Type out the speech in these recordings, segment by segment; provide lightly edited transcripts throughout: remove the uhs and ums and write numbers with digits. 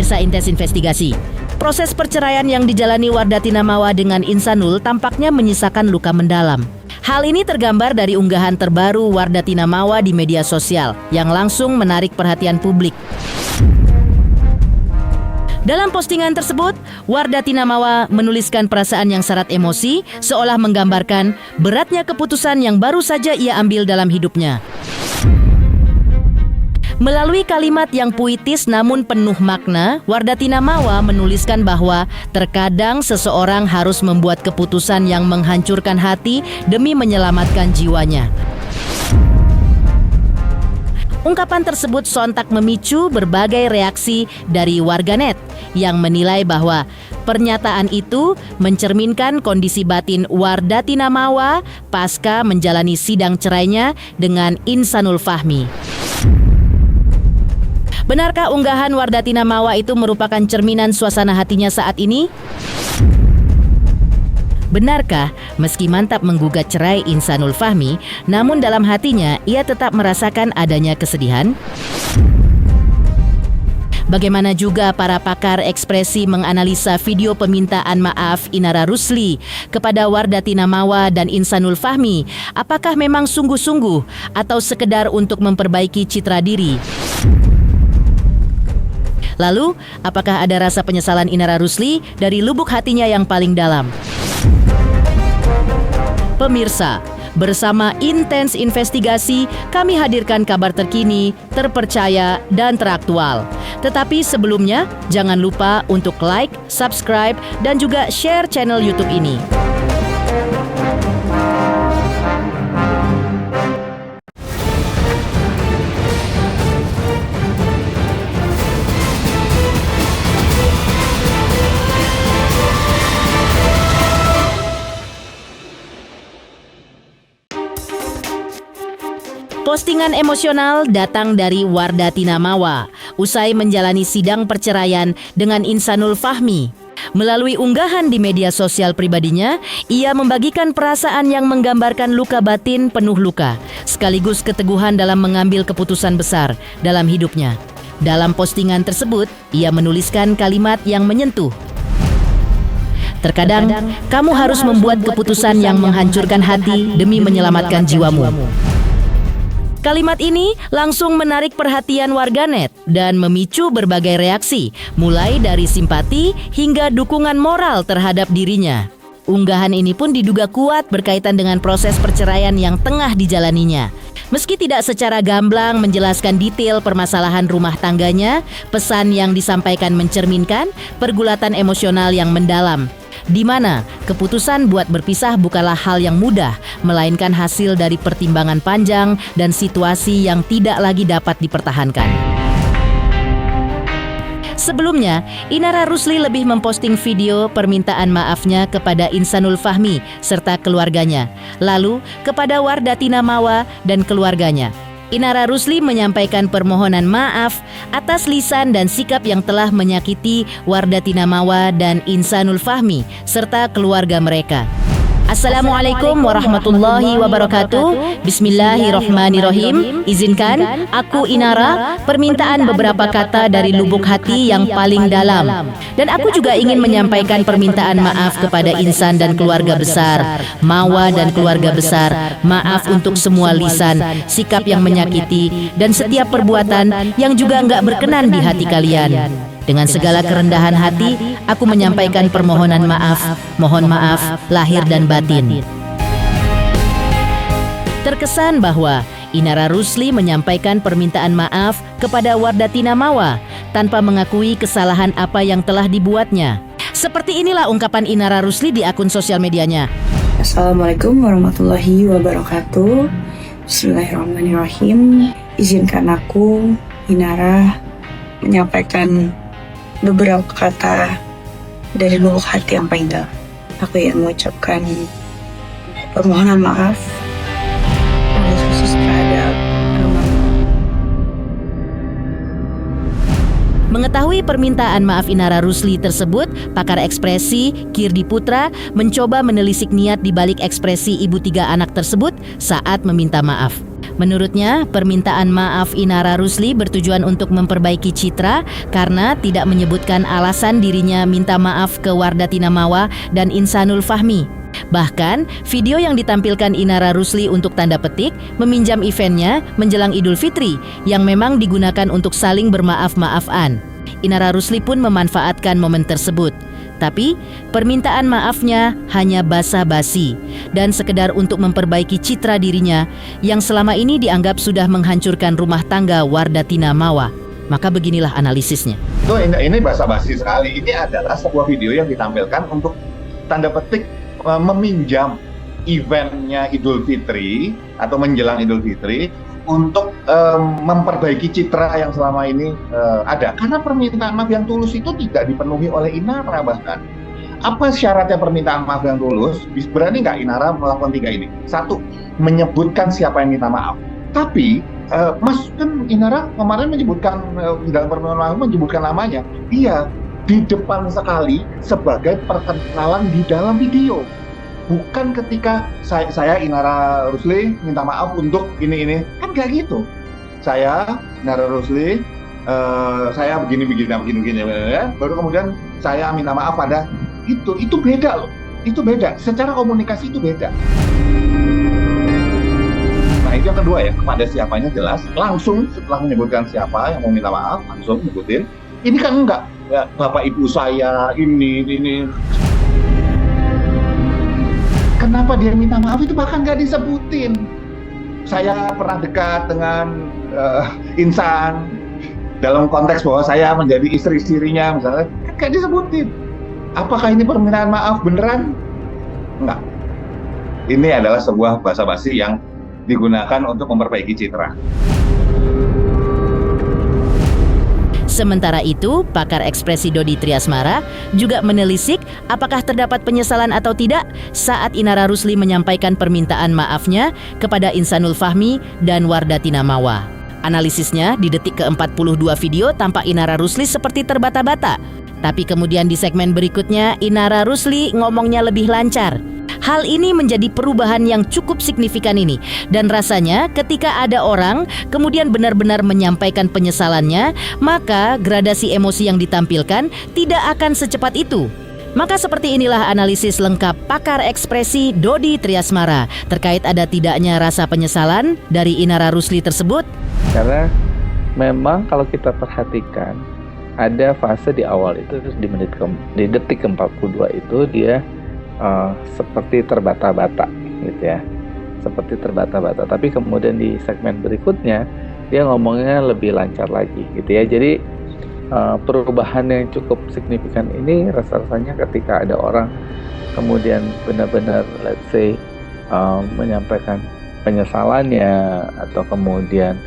pemirsa Intens Investigasi. Proses perceraian yang dijalani Wardatina Mawa dengan Insanul tampaknya menyisakan luka mendalam. Hal ini tergambar dari unggahan terbaru Wardatina Mawa di media sosial yang langsung menarik perhatian publik. Dalam postingan tersebut, Wardatina Mawa menuliskan perasaan yang syarat emosi, seolah menggambarkan beratnya keputusan yang baru saja ia ambil dalam hidupnya. Melalui kalimat yang puitis namun penuh makna, Wardatina Mawa menuliskan bahwa terkadang seseorang harus membuat keputusan yang menghancurkan hati demi menyelamatkan jiwanya. Ungkapan tersebut sontak memicu berbagai reaksi dari warganet yang menilai bahwa pernyataan itu mencerminkan kondisi batin Wardatina Mawa pasca menjalani sidang cerainya dengan Insanul Fahmi. Benarkah unggahan Wardatina Mawa itu merupakan cerminan suasana hatinya saat ini? Benarkah meski mantap menggugat cerai Insanul Fahmi, namun dalam hatinya ia tetap merasakan adanya kesedihan? Bagaimana juga para pakar ekspresi menganalisa video permintaan maaf Inara Rusli kepada Wardatina Mawa dan Insanul Fahmi? Apakah memang sungguh-sungguh atau sekedar untuk memperbaiki citra diri? Lalu, apakah ada rasa penyesalan Inara Rusli dari lubuk hatinya yang paling dalam? Pemirsa, bersama Intens Investigasi, kami hadirkan kabar terkini, terpercaya, dan teraktual. Tetapi sebelumnya, jangan lupa untuk like, subscribe, dan juga share channel YouTube ini. Postingan emosional datang dari Wardatina Mawa usai menjalani sidang perceraian dengan Insanul Fahmi. Melalui unggahan di media sosial pribadinya, ia membagikan perasaan yang menggambarkan luka batin penuh luka, sekaligus keteguhan dalam mengambil keputusan besar dalam hidupnya. Dalam postingan tersebut, ia menuliskan kalimat yang menyentuh. Terkadang, kamu harus membuat keputusan yang menghancurkan hati demi menyelamatkan jiwamu. Kalimat ini langsung menarik perhatian warganet dan memicu berbagai reaksi, mulai dari simpati hingga dukungan moral terhadap dirinya. Unggahan ini pun diduga kuat berkaitan dengan proses perceraian yang tengah dijalaninya. Meski tidak secara gamblang menjelaskan detail permasalahan rumah tangganya, pesan yang disampaikan mencerminkan pergulatan emosional yang mendalam, di mana keputusan buat berpisah bukanlah hal yang mudah, melainkan hasil dari pertimbangan panjang dan situasi yang tidak lagi dapat dipertahankan. Sebelumnya, Inara Rusli lebih memposting video permintaan maafnya kepada Insanul Fahmi serta keluarganya, lalu kepada Wardatina Mawa dan keluarganya. Inara Rusli menyampaikan permohonan maaf atas lisan dan sikap yang telah menyakiti Wardatina Mawa dan Insanul Fahmi serta keluarga mereka. Assalamualaikum warahmatullahi wabarakatuh. Bismillahirrahmanirrahim. Izinkan aku Inara permintaan beberapa kata dari lubuk hati yang paling dalam. Dan aku juga ingin menyampaikan permintaan maaf kepada Insan dan keluarga besar, Mawa dan keluarga besar. Maaf untuk semua lisan, sikap yang menyakiti, dan setiap perbuatan yang juga enggak berkenan di hati kalian. Dengan segala kerendahan hati, aku menyampaikan permohonan maaf. Mohon maaf, lahir dan batin. Terkesan bahwa Inara Rusli menyampaikan permintaan maaf kepada Wardatina Mawa tanpa mengakui kesalahan apa yang telah dibuatnya. Seperti inilah ungkapan Inara Rusli di akun sosial medianya. Assalamualaikum warahmatullahi wabarakatuh. Bismillahirrahmanirrahim. Izinkan aku, Inara, menyampaikan beberapa kata dari lubuk hati yang paling dalam. Aku ingin mengucapkan permohonan maaf khusus terhadap Mengetahui permintaan maaf Inara Rusli tersebut, pakar ekspresi Kirdi Putra mencoba menelisik niat di balik ekspresi ibu tiga anak tersebut saat meminta maaf. Menurutnya, permintaan maaf Inara Rusli bertujuan untuk memperbaiki citra karena tidak menyebutkan alasan dirinya minta maaf ke Wardatina Mawa dan Insanul Fahmi. Bahkan, video yang ditampilkan Inara Rusli untuk tanda petik meminjam eventnya menjelang Idul Fitri yang memang digunakan untuk saling bermaaf-maafan. Inara Rusli pun memanfaatkan momen tersebut. Tapi, permintaan maafnya hanya basa-basi dan sekedar untuk memperbaiki citra dirinya yang selama ini dianggap sudah menghancurkan rumah tangga Wardatina Mawa. Maka beginilah analisisnya. Ini basa-basi sekali. Ini adalah sebuah video yang ditampilkan untuk tanda petik meminjam eventnya Idul Fitri atau menjelang Idul Fitri untuk memperbaiki citra yang selama ini ada. Karena permintaan maaf yang tulus itu tidak dipenuhi oleh Inara bahkan. Apa syaratnya permintaan maaf yang tulus? Berani nggak Inara melakukan 3 ini? 1, menyebutkan siapa yang minta maaf. Tapi, Mas kan Inara kemarin menyebutkan, dalam permintaan maaf menyebutkan namanya. Iya, di depan sekali sebagai perkenalan di dalam video. Bukan ketika saya Inara Rusli minta maaf untuk ini kan gak gitu. Saya Inara Rusli saya begini ya. Baru kemudian saya minta maaf pada itu beda loh. Itu beda. Secara komunikasi itu beda. Nah itu yang kedua ya, kepada siapanya jelas. Langsung setelah menyebutkan siapa yang mau minta maaf langsung nyebutin. Ini kan enggak ya, bapak ibu saya ini. Kenapa dia minta maaf itu bahkan nggak disebutin. Saya pernah dekat dengan insan dalam konteks bahwa saya menjadi istri-istrinya misalnya, nggak disebutin. Apakah ini permintaan maaf beneran? Enggak. Ini adalah sebuah basa-basi yang digunakan untuk memperbaiki citra. Sementara itu, pakar ekspresi Dodi Triasmara juga menelisik apakah terdapat penyesalan atau tidak saat Inara Rusli menyampaikan permintaan maafnya kepada Insanul Fahmi dan Wardatina Mawa. Analisisnya di detik ke-42 video tampak Inara Rusli seperti terbata-bata. Tapi kemudian di segmen berikutnya Inara Rusli ngomongnya lebih lancar. Hal ini menjadi perubahan yang cukup signifikan ini. Dan rasanya ketika ada orang kemudian benar-benar menyampaikan penyesalannya, maka gradasi emosi yang ditampilkan tidak akan secepat itu. Maka seperti inilah analisis lengkap pakar ekspresi Dodi Triasmara terkait ada tidaknya rasa penyesalan dari Inara Rusli tersebut. Karena memang kalau kita perhatikan ada fase di awal itu di detik ke-42 itu dia seperti terbata-bata gitu ya, seperti terbata-bata. Tapi kemudian di segmen berikutnya dia ngomongnya lebih lancar lagi gitu ya. Jadi perubahan yang cukup signifikan ini rasanya ketika ada orang kemudian benar-benar let's say menyampaikan penyesalannya, atau kemudian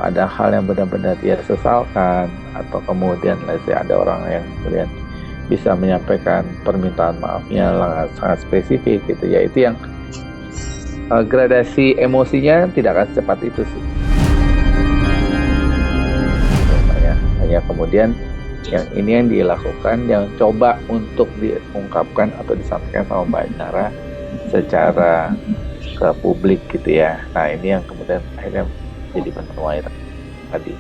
ada hal yang benar-benar dia sesalkan, atau kemudian let's say ada orang yang kemudian bisa menyampaikan permintaan maafnya sangat spesifik gitu ya. Itu yang gradasi emosinya tidak akan secepat itu sih. Hanya kemudian yang dilakukan, yang coba untuk diungkapkan atau disampaikan sama Mbak Inara secara ke publik gitu ya. Nah ini yang kemudian akhirnya jadi menuai tadi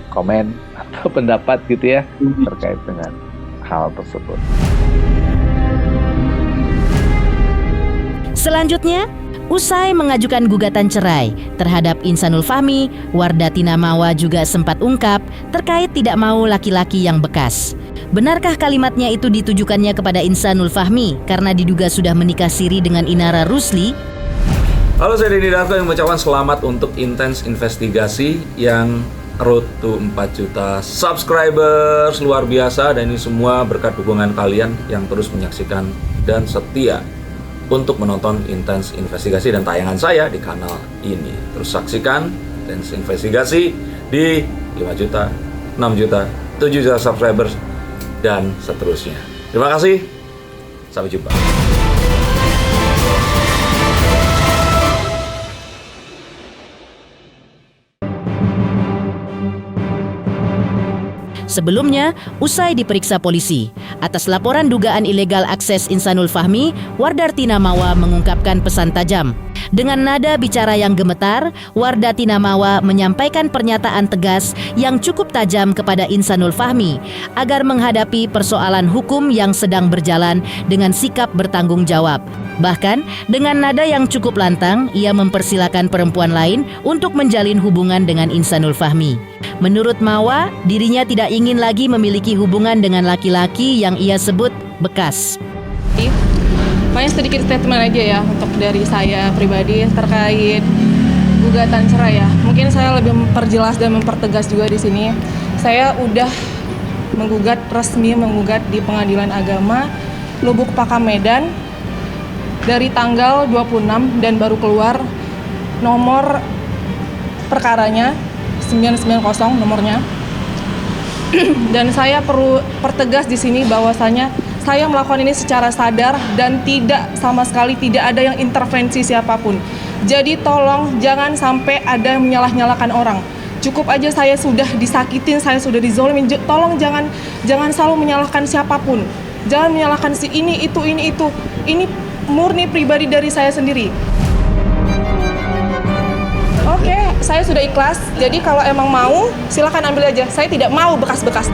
komen atau pendapat gitu ya terkait dengan hal tersebut. Selanjutnya, usai mengajukan gugatan cerai terhadap Insanul Fahmi, Wardatina Mawa juga sempat ungkap terkait tidak mau laki-laki yang bekas. Benarkah kalimatnya itu ditujukannya kepada Insanul Fahmi karena diduga sudah menikah siri dengan Inara Rusli? Halo, saya Denny Darko yang mengucapkan selamat untuk Intens Investigasi yang road to 4 juta subscribers, luar biasa. Dan ini semua berkat dukungan kalian yang terus menyaksikan dan setia untuk menonton Intens Investigasi dan tayangan saya di kanal ini. Terus saksikan Intens Investigasi di 5 juta, 6 juta, 7 juta subscribers dan seterusnya. Terima kasih, sampai jumpa. Sebelumnya, usai diperiksa polisi, atas laporan dugaan ilegal akses Insanul Fahmi, Wardatina Mawa mengungkapkan pesan tajam. Dengan nada bicara yang gemetar, Wardatina Mawa menyampaikan pernyataan tegas yang cukup tajam kepada Insanul Fahmi agar menghadapi persoalan hukum yang sedang berjalan dengan sikap bertanggung jawab. Bahkan, dengan nada yang cukup lantang, ia mempersilakan perempuan lain untuk menjalin hubungan dengan Insanul Fahmi. Menurut Mawa, dirinya tidak ingin lagi memiliki hubungan dengan laki-laki yang ia sebut bekas. Paling sedikit statement aja ya untuk dari saya pribadi terkait gugatan cerai ya. Mungkin saya lebih memperjelas dan mempertegas juga di sini. Saya udah resmi menggugat di Pengadilan Agama Lubuk Pakam Medan dari tanggal 26 dan baru keluar nomor perkaranya 990 nomornya. Dan saya perlu pertegas di sini bahwasanya saya melakukan ini secara sadar dan sama sekali tidak ada yang intervensi siapapun. Jadi tolong jangan sampai ada yang menyalah-nyalakan orang. Cukup aja saya sudah disakitin, saya sudah dizolimin. Tolong jangan selalu menyalahkan siapapun. Jangan menyalahkan si ini, itu. Ini murni pribadi dari saya sendiri. Oke, saya sudah ikhlas. Jadi kalau emang mau, silakan ambil aja. Saya tidak mau bekas-bekas.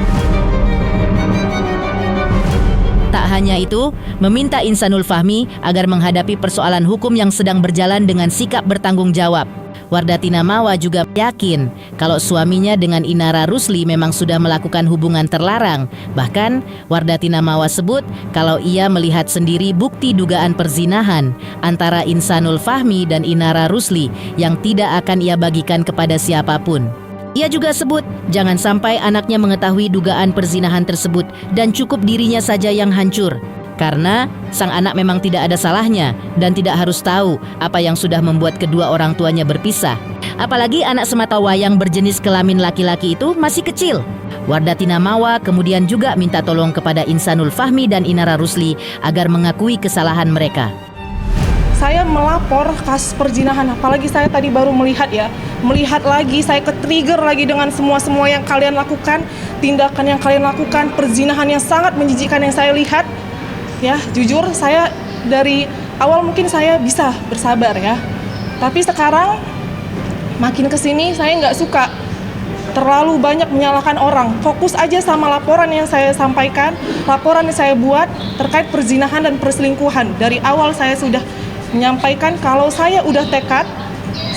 Tak hanya itu, meminta Insanul Fahmi agar menghadapi persoalan hukum yang sedang berjalan dengan sikap bertanggung jawab. Wardatina Mawa juga yakin kalau suaminya dengan Inara Rusli memang sudah melakukan hubungan terlarang. Bahkan, Wardatina Mawa sebut kalau ia melihat sendiri bukti dugaan perzinahan antara Insanul Fahmi dan Inara Rusli yang tidak akan ia bagikan kepada siapapun. Ia juga sebut jangan sampai anaknya mengetahui dugaan perzinahan tersebut dan cukup dirinya saja yang hancur. Karena sang anak memang tidak ada salahnya dan tidak harus tahu apa yang sudah membuat kedua orang tuanya berpisah. Apalagi anak sematawayang berjenis kelamin laki-laki itu masih kecil. Wardatina Mawa kemudian juga minta tolong kepada Insanul Fahmi dan Inara Rusli agar mengakui kesalahan mereka. Saya melapor kasus perzinahan, apalagi saya tadi baru melihat lagi, saya ke-trigger lagi dengan semua yang kalian lakukan, tindakan yang kalian lakukan, perzinahan yang sangat menjijikkan yang saya lihat. Ya, jujur saya dari awal mungkin saya bisa bersabar ya, tapi sekarang makin kesini saya nggak suka terlalu banyak menyalahkan orang. Fokus aja sama laporan yang saya sampaikan, laporan yang saya buat terkait perzinahan dan perselingkuhan. Dari awal saya sudah menyampaikan kalau saya udah tekad,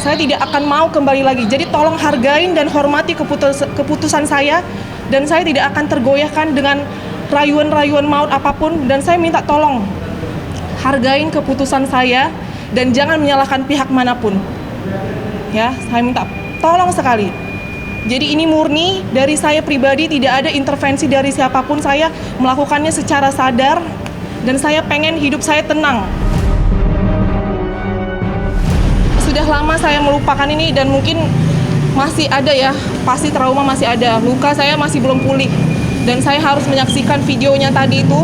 saya tidak akan mau kembali lagi. Jadi tolong hargain dan hormati keputusan saya, dan saya tidak akan tergoyahkan dengan rayuan-rayuan maut apapun. Dan saya minta tolong hargain keputusan saya dan jangan menyalahkan pihak manapun. Ya, saya minta tolong sekali. Jadi ini murni dari saya pribadi, tidak ada intervensi dari siapapun. Saya melakukannya secara sadar dan saya pengen hidup saya tenang. Sudah lama saya melupakan ini dan mungkin masih ada ya, pasti trauma masih ada, luka saya masih belum pulih dan saya harus menyaksikan videonya tadi itu.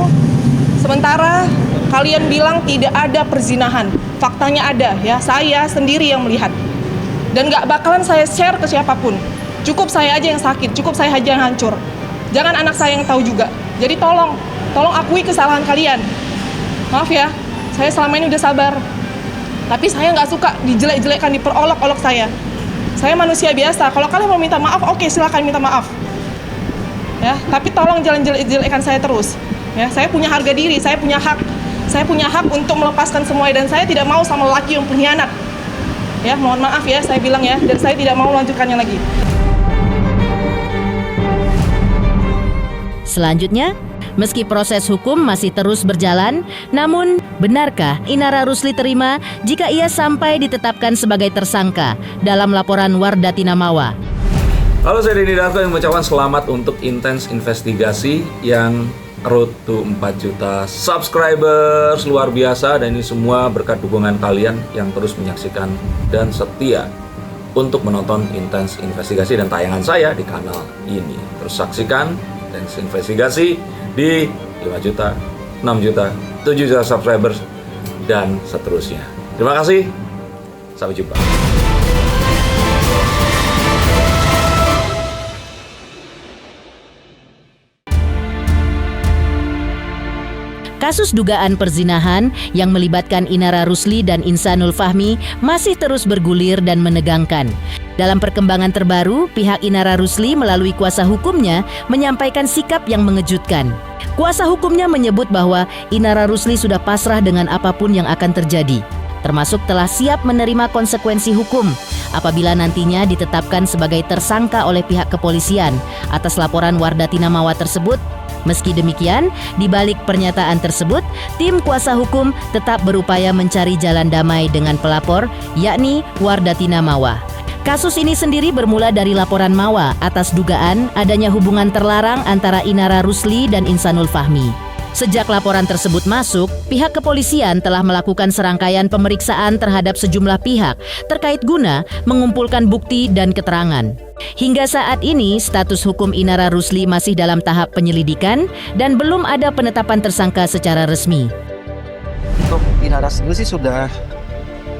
Sementara kalian bilang tidak ada perzinahan, faktanya ada ya, saya sendiri yang melihat dan gak bakalan saya share ke siapapun. Cukup saya aja yang sakit, cukup saya aja yang hancur, jangan anak saya yang tahu juga. Jadi tolong akui kesalahan kalian. Maaf ya, saya selama ini udah sabar, tapi saya nggak suka dijelek-jelekkan, diperolok-olok saya. Saya manusia biasa. Kalau kalian mau minta maaf, oke, silakan minta maaf. Ya, tapi tolong jangan jelek-jelekkan saya terus. Ya, saya punya harga diri, saya punya hak. Saya punya hak untuk melepaskan semuanya dan saya tidak mau sama laki yang pengkhianat. Ya, mohon maaf ya, saya bilang ya, dan saya tidak mau melanjutkannya lagi. Selanjutnya, meski proses hukum masih terus berjalan, namun benarkah Inara Rusli terima jika ia sampai ditetapkan sebagai tersangka dalam laporan Wardatina Mawa? Halo, saya Denny Darko yang mengucapkan selamat untuk Intens Investigasi yang road to 4 juta subscribers, luar biasa. Dan ini semua berkat dukungan kalian yang terus menyaksikan dan setia untuk menonton Intens Investigasi dan tayangan saya di kanal ini. Terus saksikan Intens Investigasi di 5 juta, 6 juta, 7 juta subscribers, dan seterusnya. Terima kasih, sampai jumpa. Kasus dugaan perzinahan yang melibatkan Inara Rusli dan Insanul Fahmi masih terus bergulir dan menegangkan. Dalam perkembangan terbaru, pihak Inara Rusli melalui kuasa hukumnya menyampaikan sikap yang mengejutkan. Kuasa hukumnya menyebut bahwa Inara Rusli sudah pasrah dengan apapun yang akan terjadi, termasuk telah siap menerima konsekuensi hukum apabila nantinya ditetapkan sebagai tersangka oleh pihak kepolisian atas laporan Wardatina Mawa tersebut. Meski demikian, di balik pernyataan tersebut, tim kuasa hukum tetap berupaya mencari jalan damai dengan pelapor, yakni Wardatina Mawa. Kasus ini sendiri bermula dari laporan Mawa atas dugaan adanya hubungan terlarang antara Inara Rusli dan Insanul Fahmi. Sejak laporan tersebut masuk, pihak kepolisian telah melakukan serangkaian pemeriksaan terhadap sejumlah pihak terkait guna mengumpulkan bukti dan keterangan. Hingga saat ini, status hukum Inara Rusli masih dalam tahap penyelidikan dan belum ada penetapan tersangka secara resmi. Untuk Inara sendiri sih sudah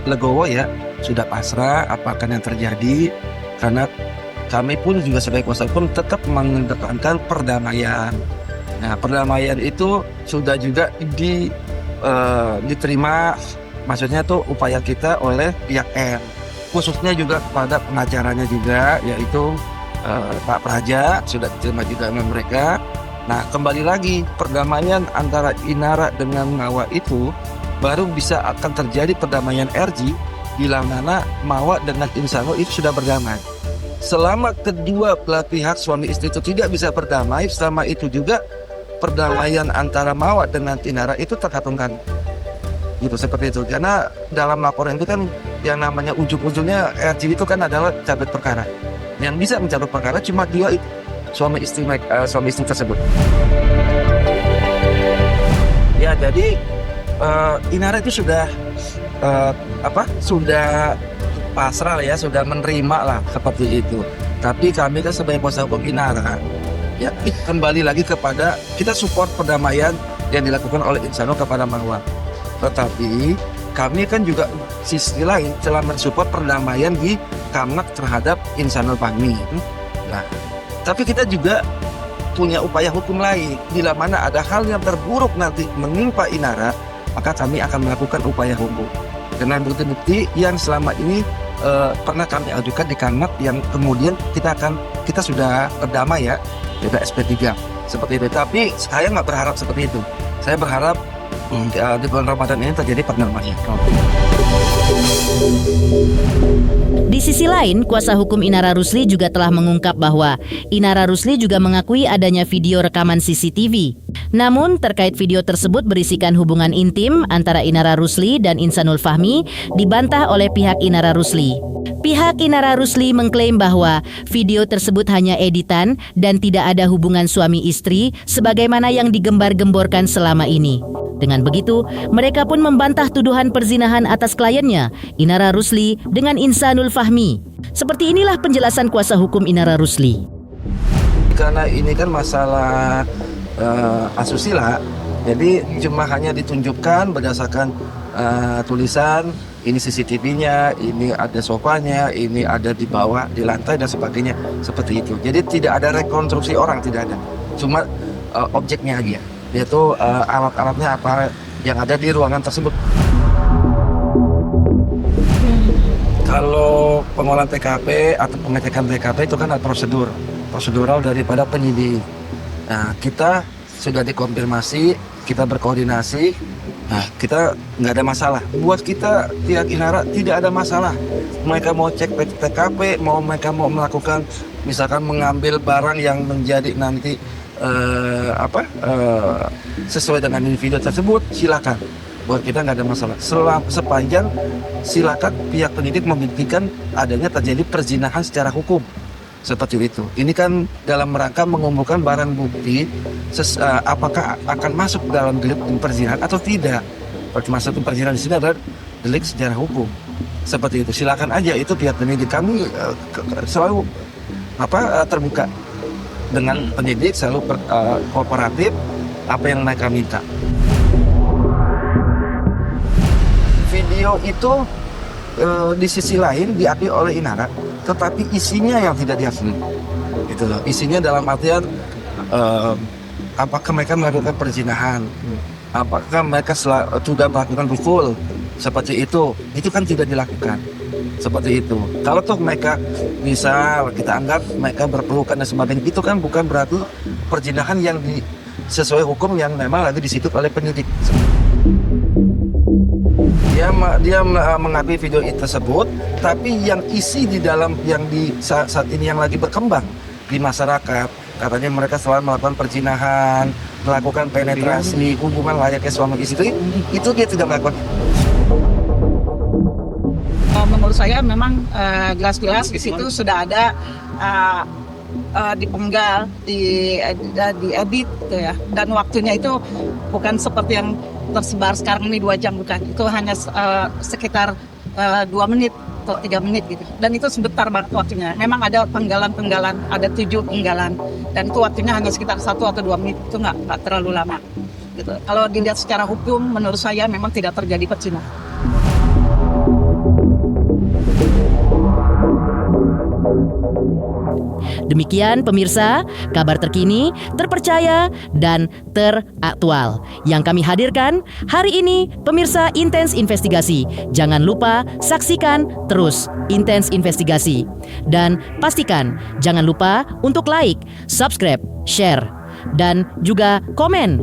legowo ya, sudah pasrah apakah yang terjadi, karena kami pun juga sebagai kuasa hukum tetap mengedepankan perdamaian. Nah, perdamaian itu sudah juga diterima, maksudnya tuh upaya kita oleh pihak R, khususnya juga kepada pengacaranya juga, yaitu Pak Praja sudah diterima juga oleh mereka. Nah, kembali lagi perdamaian antara Inara dengan Mawa itu baru bisa akan terjadi perdamaian RG bila mana Mawa dengan Insanul itu sudah berdamai. Selama kedua belah pihak suami istri itu tidak bisa berdamai, selama itu juga perdamaian antara Mawa dengan Inara itu terhatungkan. Gitu, seperti itu. Karena dalam laporan itu kan yang namanya ujung-ujungnya RG itu kan adalah cabut perkara. Yang bisa mencabut perkara cuma dua itu, suami istri tersebut. Ya, jadi Inara itu sudah sudah pasrah ya, sudah menerima lah seperti itu. Tapi kami kan sebagai kuasa hukum Inara ya kembali lagi kepada kita support perdamaian yang dilakukan oleh Insanul kepada Mawa. Tetapi kami kan juga sisi lain telah mensupport perdamaian di Kamnak terhadap Insanul Fahmi. Nah, tapi kita juga punya upaya hukum lain. Bila mana ada hal yang terburuk nanti menimpa Inara, maka kami akan melakukan upaya hukum dengan bukti-bukti yang selama ini pernah kami ajukan di Kamnak, yang kemudian kita sudah berdamai ya, beda SP3 seperti itu. Tapi saya nggak berharap seperti itu. Saya berharap di bulan Ramadan ini terjadi perdamaian. Di sisi lain, kuasa hukum Inara Rusli juga telah mengungkap bahwa Inara Rusli juga mengakui adanya video rekaman CCTV. Namun, terkait video tersebut berisikan hubungan intim antara Inara Rusli dan Insanul Fahmi dibantah oleh pihak Inara Rusli. Pihak Inara Rusli mengklaim bahwa video tersebut hanya editan dan tidak ada hubungan suami istri sebagaimana yang digembar-gemborkan selama ini. Dengan begitu, mereka pun membantah tuduhan perzinahan atas kliennya, Inara Rusli, dengan Insanul Fahmi. Seperti inilah penjelasan kuasa hukum Inara Rusli. Karena ini kan masalah asusila, jadi cuma hanya ditunjukkan berdasarkan tulisan, ini CCTV-nya, ini ada sofanya, ini ada di bawah, di lantai dan sebagainya, seperti itu. Jadi tidak ada rekonstruksi orang, tidak ada. Cuma objeknya aja, yaitu alat-alatnya apa yang ada di ruangan tersebut. Kalau pengolahan TKP atau pengecekan TKP itu kan ada prosedural daripada penyidik. Nah, kita sudah dikonfirmasi, kita berkoordinasi, nah kita nggak ada masalah. Buat kita pihak Inara tidak ada masalah. Mereka mau cek TKP, mereka mau melakukan misalkan mengambil barang yang menjadi nanti sesuai dengan individu tersebut, silakan. Buat kita nggak ada masalah. Sepanjang silakan pihak penyidik membuktikan adanya terjadi perzinahan secara hukum. Seperti itu. Ini kan dalam rangka mengumpulkan barang bukti apakah akan masuk dalam delik perzinahan atau tidak. Masuk perzinahan di sini adalah delik secara hukum. Seperti itu. Silakan aja, itu pihak penyidik. Kami selalu terbuka dengan penyidik, selalu kooperatif apa yang mereka minta. Video itu di sisi lain diakui oleh Inara, tetapi isinya yang tidak diakui. Gitu loh. Isinya dalam artian apakah mereka melakukan perzinahan. apakah mereka sudah melakukan rukul seperti itu kan tidak dilakukan seperti itu. Kalau toh mereka bisa kita anggap mereka berpelukan dan sebagainya, itu kan bukan berarti perzinahan yang sesuai hukum yang memang lagi disitu oleh penyidik. Dia mengakui video itu tersebut, tapi yang isi di dalam yang di saat ini yang lagi berkembang di masyarakat, katanya mereka selalu melakukan perzinahan, melakukan penetrasi, hubungan layaknya suami istri, itu dia tidak melakukan. Menurut saya memang jelas-jelas di situ sudah ada dipenggal, diedit gitu ya, dan waktunya itu bukan seperti yang tersebar sekarang ini 2 jam, bukan, itu hanya sekitar 2 menit atau 3 menit gitu, dan itu sebentar banget waktunya. Memang ada penggalan-penggalan, ada 7 penggalan, dan itu waktunya hanya sekitar 1 atau 2 menit, itu nggak terlalu lama gitu. Kalau dilihat secara hukum, menurut saya memang tidak terjadi perzinahan. Demikian pemirsa, kabar terkini, terpercaya, dan teraktual yang kami hadirkan hari ini. Pemirsa Intens Investigasi, jangan lupa saksikan terus Intens Investigasi. Dan pastikan jangan lupa untuk like, subscribe, share, dan juga komen.